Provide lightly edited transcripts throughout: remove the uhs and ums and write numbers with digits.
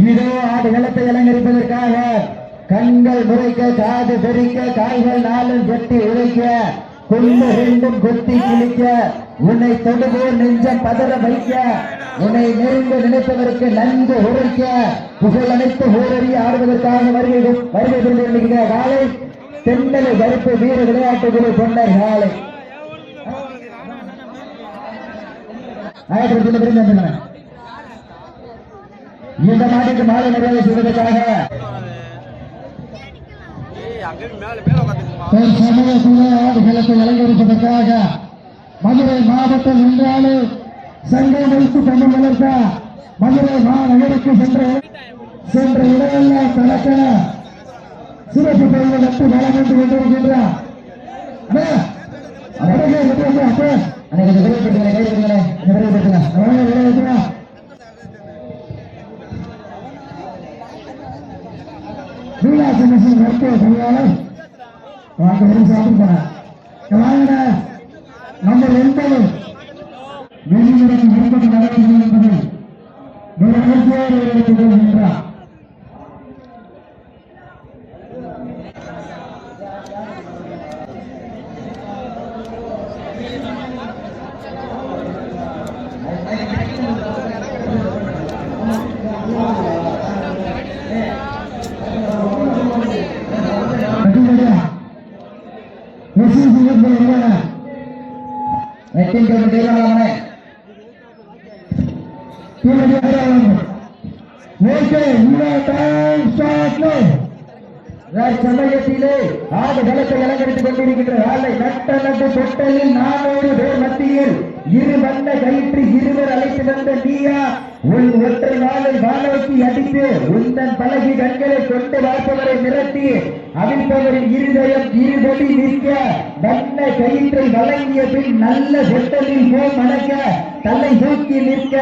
இதோ ஆடு களத்தை அலங்கரிப்பதற்காக கண்கள் முறைக்க, காது பெருக்க, கால்கள் நாளும் கட்டி உழைக்க, கொண்டு ரெண்டும் கொத்தி கிழிக்க, உன்னை தொடுவோர் நெஞ்சம் பதற வைக்க, உன்னை நெருங்க நினைப்பதற்கு நன்கு உரைக்க, புகழ் அனைத்து ஊரறிய ஆடுவதற்காக வருகை கொண்டிருக்கிற காலை தென்னலை கருப்பு வீர விளையாட்டுகளை கொண்ட காலை. இந்த நாட்டுக்கு மாலை மரியாதை செய்வதற்காக ஆடுகளத்தை அலங்கரிப்பதற்காக மதுரை மாவட்டம் என்றாலே சங்கம் வைத்து தமிழ் வளர்த்த மதுரை மாநகருக்கு சென்ற இடமெல்லாம் கலக்க சிறப்பு பெயர்கள் நட்டு வளம் என்று கொண்டிருக்கின்றார். மருத்துவ பணியாளர் சாப்பிட்டு நம்ம என்பது வெளியுறவு விருப்பம் நடைபெறும் என்பதை எடுத்துக் கொள்கின்றார். சமயத்திலே ஆடு களத்தை அலங்கரித்துக் கொண்டிருக்கின்ற ஆளை நட்ட நட்டு தொட்டலில் 400 பேர் மத்தியில் இரு வண்ண கயிற்று இருவர் அழைத்து வந்த நீயா உன் ஒற்றை நாளில் வானோக்கி அடித்து உந்தன் பழகி கண்களை கொண்டு பார்ப்பவரை மிரட்டி அவிழ்ப்பவரின் இருதயம் இருபடி நிற்க வண்ண கயிற்றை வழங்கிய பின் நல்ல செட்டலில் போ மணக்க தலை தூக்கி நிற்க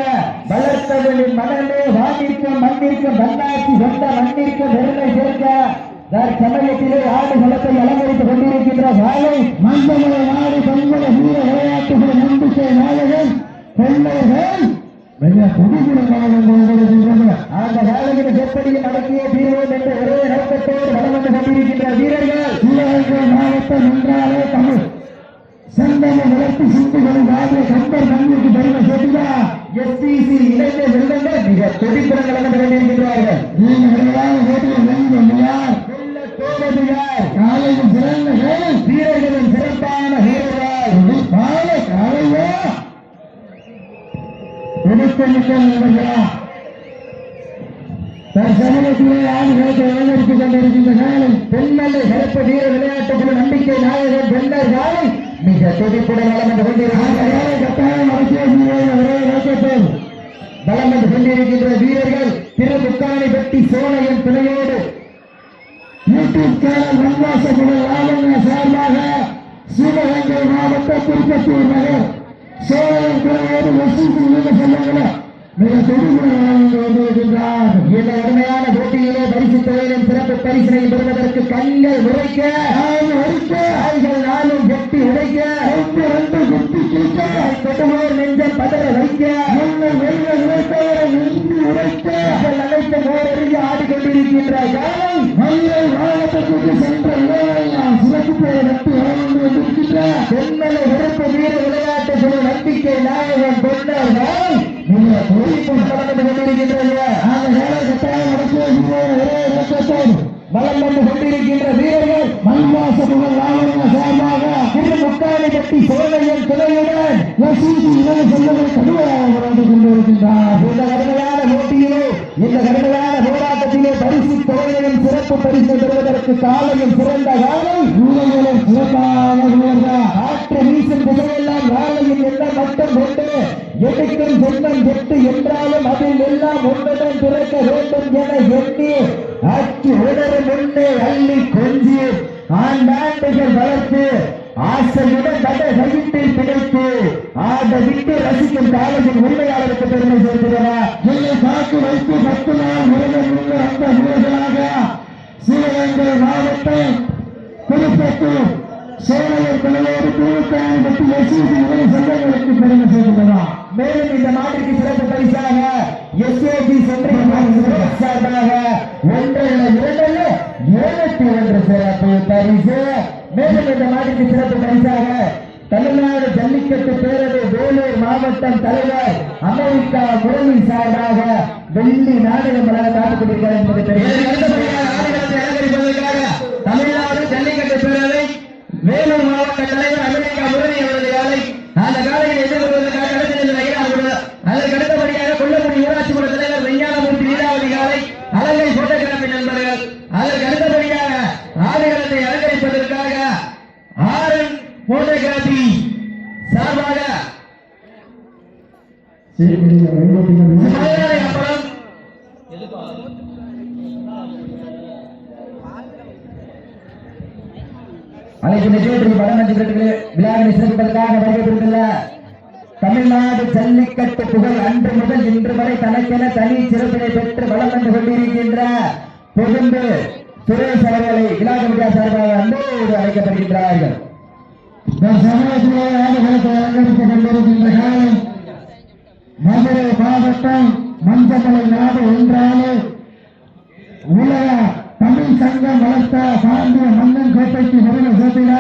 வளர்த்தவனின் மனமே வானிற்கும் மண்ணிற்கும் வண்ணாட்சி சொந்த மண்ணிற்கும் பெருமை சேர்க்க சமயத்திலே ஆடு களத்தை அலங்கரித்துக் கொண்டிருக்கின்ற வாழை மந்தமலை நாடு கண்மல வீர விளையாட்டுகள் நம்பிக்கை நாயகன் பெண்மைகள் அந்த வேலையின் செப்படியில் அடக்கிய தீர்வோம் என்ற ஒரே நோக்கத்தோடு வளம் வந்து கொண்டிருக்கின்ற வீரர்கள் சிவகங்கை மாவட்டம் என்றாலே தமிழ் சந்தன வளர்ச்சி சிந்துகளின் ஆகிய கம்பர் மண்ணிற்கு பெருமை சேர்க்கிறார். எஸ்பிசி இளைஞர் வெள்ளங்கள் மிக துடிப்புடன் நடந்து கொண்டிருக்கின்றார்கள். காலையின் சிறந்த வீரர்களின் சிறப்பான வீரர்கள் காலையோ சமூகத்திலே ஆடுகளத்தை அலங்கரித்துக் கொண்டிருக்கின்ற காலை பெண்மல்லை சிறப்பு வீர விளையாட்டுக்குழு நம்பிக்கை நாயகன் பெண்ணர் காலை மிக துடிப்புடன் வளம் வந்து கொண்டிருக்கின்ற வீரர்கள் திருமுக்காணி பெட்டி சோனையின் துணையோடு யூடியூப் சேனல் வன்வாசகுடல் ஆளுநர் சார்பாக சிவகங்கை மாவட்டம் திருப்பத்தூர் நகர் சோழன் துறையோடு செல்லுங்கள மிக வந்திருக்கின்றார். இந்த கடுமையான போட்டியிலே பரிசு தொகையின் சிறப்பு பரிசினை பெறுவதற்கு கண்கள் உரைக்க கால்கள் நாளும் கட்டி உடைக்க ரெண்டு குட்டி கிழிக்க கொட்டுவோர் நெஞ்சம் பதற வைக்க உரைக்க அனைத்து ஓரறிய ஆடிக்கொண்டிருக்கின்ற காலம் மதுரை மாவட்டத்துக்கு சென்ற சிறப்பு பெயர் நட்டு வந்திருக்கின்ற பெண்மலை சிறப்பு வீர விளையாட்டு குழு நம்பிக்கை நாயகன் கொண்டார்கள். வளம் வந்து கொண்டிருக்கின்ற வீரர்கள் மல்வாசமுகள் சார்பாக முக்காணி கட்டி சோழையின் துணையுடன் கடுமையாக வளர்ந்து கொண்டிருக்கின்றார். இந்த கடுமையான போட்டியிலே இந்த கடுமையான போராட்டத்திலே பரிசு தொகையின் சிறப்பு பரிசு பெறுவதற்கு காலையும் சிறந்த காலை வீரர்களும் சிறப்பான வீரர்கள் ஆற்று வீசும் திசையெல்லாம் காலையின் எண்ணம் மட்டும் கொண்டு எடுக்கும் சொந்தம் எட்டு என்றாலும் அதில் எல்லாம் ஒன்றுடன் துறக்க வேண்டும் என எண்ணி அச்சு உணரும் முன்னே அள்ளி கொஞ்சி ஆண்டாண்டுகள் வளர்த்து ஆசையுடன் தட சகிப்பில் பிடித்து ஆட விட்டு ரசிக்கும் காலையின் உண்மையாளருக்கு பெருமை சேர்க்கிறார். காத்து வைத்து 10 நாள் முருகன் அந்த வீரர்களாக சிவகங்கை மாவட்டம் திருப்பத்தூர் சேவையர் தலைவர் தூக்கான பற்றி எஸ்ஏஜி சங்கங்களுக்கு பெருமை சேர்த்துள்ளதா. மேலும் இந்த நாட்டிற்கு சிறப்பு பரிசாக எஸ்ஏஜி சார்பாக 1-2-7 சிறப்பு பரிசு. மேலும் இந்த நாட்டிற்கு சிறப்பு பரிசாக தமிழ்நாடு ஜல்லிக்கட்டு பேரவை வேலூர் மாவட்டம் தலைவர் அமெரிக்கா முரளி சார்பாக வெள்ளி நாடகம் வழங்க காத்துக் கொண்டிருக்கிறார் என்பது தமிழ்நாடு ஜல்லிக்கட்டு பேரவை வேலூர் மாவட்ட தலைவர் அமெரிக்கா முரளி அவரது காலை அந்த காலையில் எதிர்கொள்வதற்காக கடத்தி சென்று வைக்கிறார். அதற்கு அடுத்தபடியாக கொல்லக்குடி ஊராட்சி மன்ற தலைவர் விஞ்ஞானமூர்த்தி லீலாவதி காலை அலங்கை போட்டோகிராபி நண்பர்கள். அதற்கு அடுத்தபடியாக ஆடுகளத்தை அலங்கரிப்பதற்காக ஆரன் போட்டோகிராபி சார்பாக அப்புறம் அழைப்பு நிகழ்ச்சிக்கு வடமஞ்சுகளுக்கு விழாவினை சிறப்பிப்பதற்காக வருகின்ற தமிழ்நாடு ஜல்லிக்கட்டு புகழ் அன்று முதல் இன்று வரை தனக்கென தனி சிறப்பினை பெற்று வளம் வந்து கொண்டிருக்கின்ற பொதும்பு சுரேஷ் அவர்களை விழா கமிட்டியா சார்பாக அன்போடு அழைக்கப்படுகின்றார்கள். மதுரை மாவட்டம் மஞ்சமலை நாடு என்றாலே உலக தமிழ் சங்கம் வளர்த்த பாண்டிய மன்னன் கோட்டைக்கு வருகை சேர்த்திட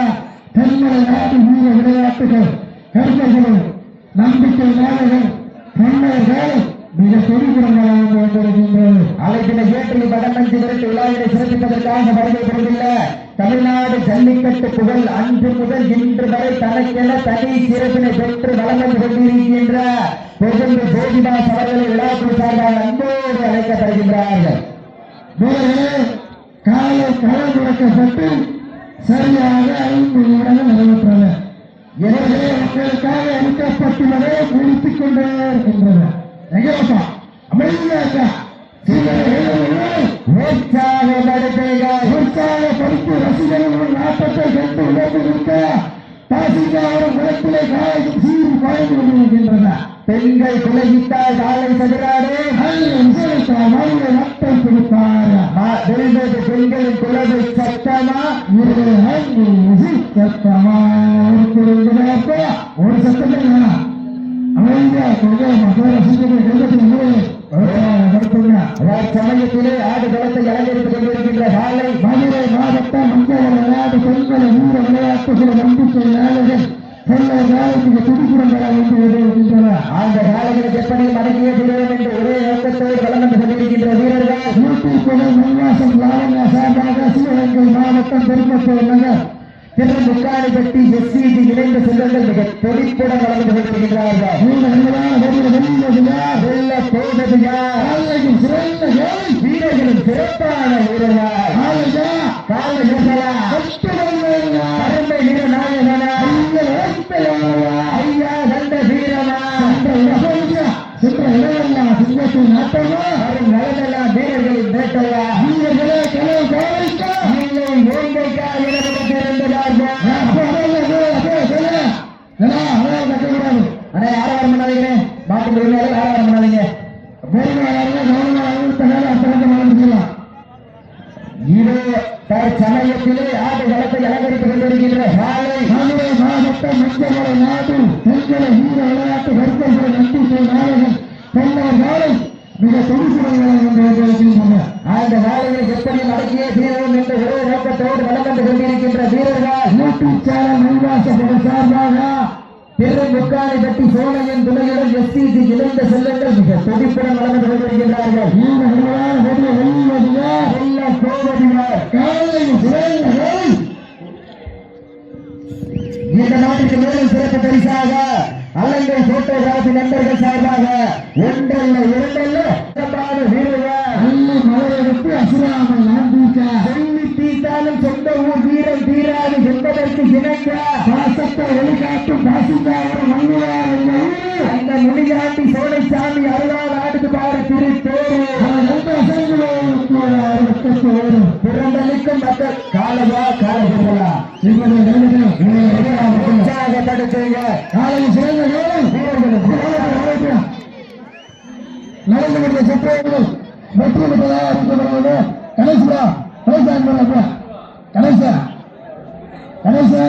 தென்மலை நாடு வீர விளையாட்டுகள் கருத்தைகளும் நம்பிக்கை நாடுகள் பொன்னர்கள் மிக துடிப்புறங்களாக வந்திருக்கின்றது. அழைப்பினை ஏற்றி வடமஞ்சி விரட்டு விழாவினை சிறப்பிப்பதற்காக வருகை புரிந்துள்ள தமிழ்நாடு ஜல்லிக்கட்டு புகழ் அன்று முதல் இன்று வரை தனக்கென தனி சிறப்பினை பெற்று வளம் வந்து கொண்டிருக்கின்ற பொதும்பு ஜோதிதாஸ் அவர்களை விழாக்குழு சார்பாக அன்போடு அழைக்கப்படுகின்றார்கள். காலை களம் முடக்கப்பட்டு சரியாக 5 நிமிடங்கள் நிறைவேற்றன. எனவே மக்களுக்காக அளிக்கப்பட்டுள்ளதை முடித்துக் கொண்டே இருக்கின்றன. அமைதியாக உற்சாகப்படுத்தி ரசிகர்கள் நாட்டத்தை கண்டு உயர்ந்திருக்க தாசில்தார் குளத்திலே காலையும் சீரும் பாய்ந்து கொண்டிருக்கின்றன. பெண்கள் குலகித்தால் காலை சதுராடு மனித நட்டை கொடுத்தார். பெண்களின் குலவை சத்தமா சத்தமா ஒரு சத்தம் சமயத்திலே ஆடு களத்தை அலங்கரித்துக் கொண்டிருக்கின்ற காலை மதுரை மாவட்டம் மஞ்சள் விளையாட்டு பெண்களை ஊர விளையாட்டுகளை நம்பிக்கை நாடுகள் அந்த காலைகளுக்கு எப்படி மடங்கிய செய்வோம் என்று ஒரே நோக்கத்தோடு வளம் வந்து கொண்டிருக்கின்ற வீரர்கள் உல்லாசம் லாவண்யா சார்பாக சிவகங்கை மாவட்டம் பெருமத்தூர் நகர் திருமுக்காணிப்பட்டி எஸ்சிஜி இணைந்த செல்வங்கள் மிக துடிப்புடன் வளர்ந்து கொண்டிருக்கின்றார்கள். வீரர்களும் சிறப்பான வீரர்கள் ஐயா கண்ட வீரமா சிங்கத்தின் நாட்டமா நலனெல்லாம் வீரர்களின் வேட்டையா வீரர்களே கலவு காலைக்கா இல்லை ஓய்வைக்கா ஆரவாரம் பண்ணாதீங்க. மாட்டு ஆரவாரம் பண்ணாதீங்க. சமயத்திலே ஆடு களத்தை அலங்கரித்துக் கொண்டிருக்கின்ற காலை மதுரை மாவட்டம் மஞ்சமலை நாடு பெண்களை வீர விளையாட்டு வர்க்கங்களை நம்பிக்கை நாடுகள் பெண்ணர் காலை மிக துடிப்புறங்களை அந்த காலையில் எப்படி நடக்கிய தீர்வோம் என்ற ஒரே நோக்கத்தோடு வளம் வந்து கொண்டிருக்கின்ற வீரர்கள் மூட்டுச்சாலை மைவாசப்பட சார்பாக திருமுக்காணிப்பட்டி சோழையின் துணையுடன் எஸ்டிஜி இணைந்த செல்வங்கள் மிக துடிப்புடன் வளம் வந்து கொண்டிருக்கின்றார்கள். இந்த நாட்டுக்கு மேலும் சிறப்பு பரிசாக அலங்கை போட்டோகிராபி நண்பர்கள் சார்பாக 1-2 வீரர்கள் மலையெடுத்து அசுராமல் சொல்லி தீட்டாலும் சொந்த ஊர் வீரம் தீராது என்பதற்கு இணங்க பாசத்தை வெளிக்காட்டும் பாசிங்காவரம் அந்த முனியாண்டி சோழைசாமி அருளால் ஆடுது பாரு பிறந்தளிக்கும் மக்கள் காலையா காலங்களா உற்சாகப்படுத்துங்க. காலையில் சிறந்த நடந்து கொண்ட சுற்றுகள் வெற்றி பெற்றதாக அறிவிக்கப்படுவது கணேசா கணேசா கணேசா கணேசா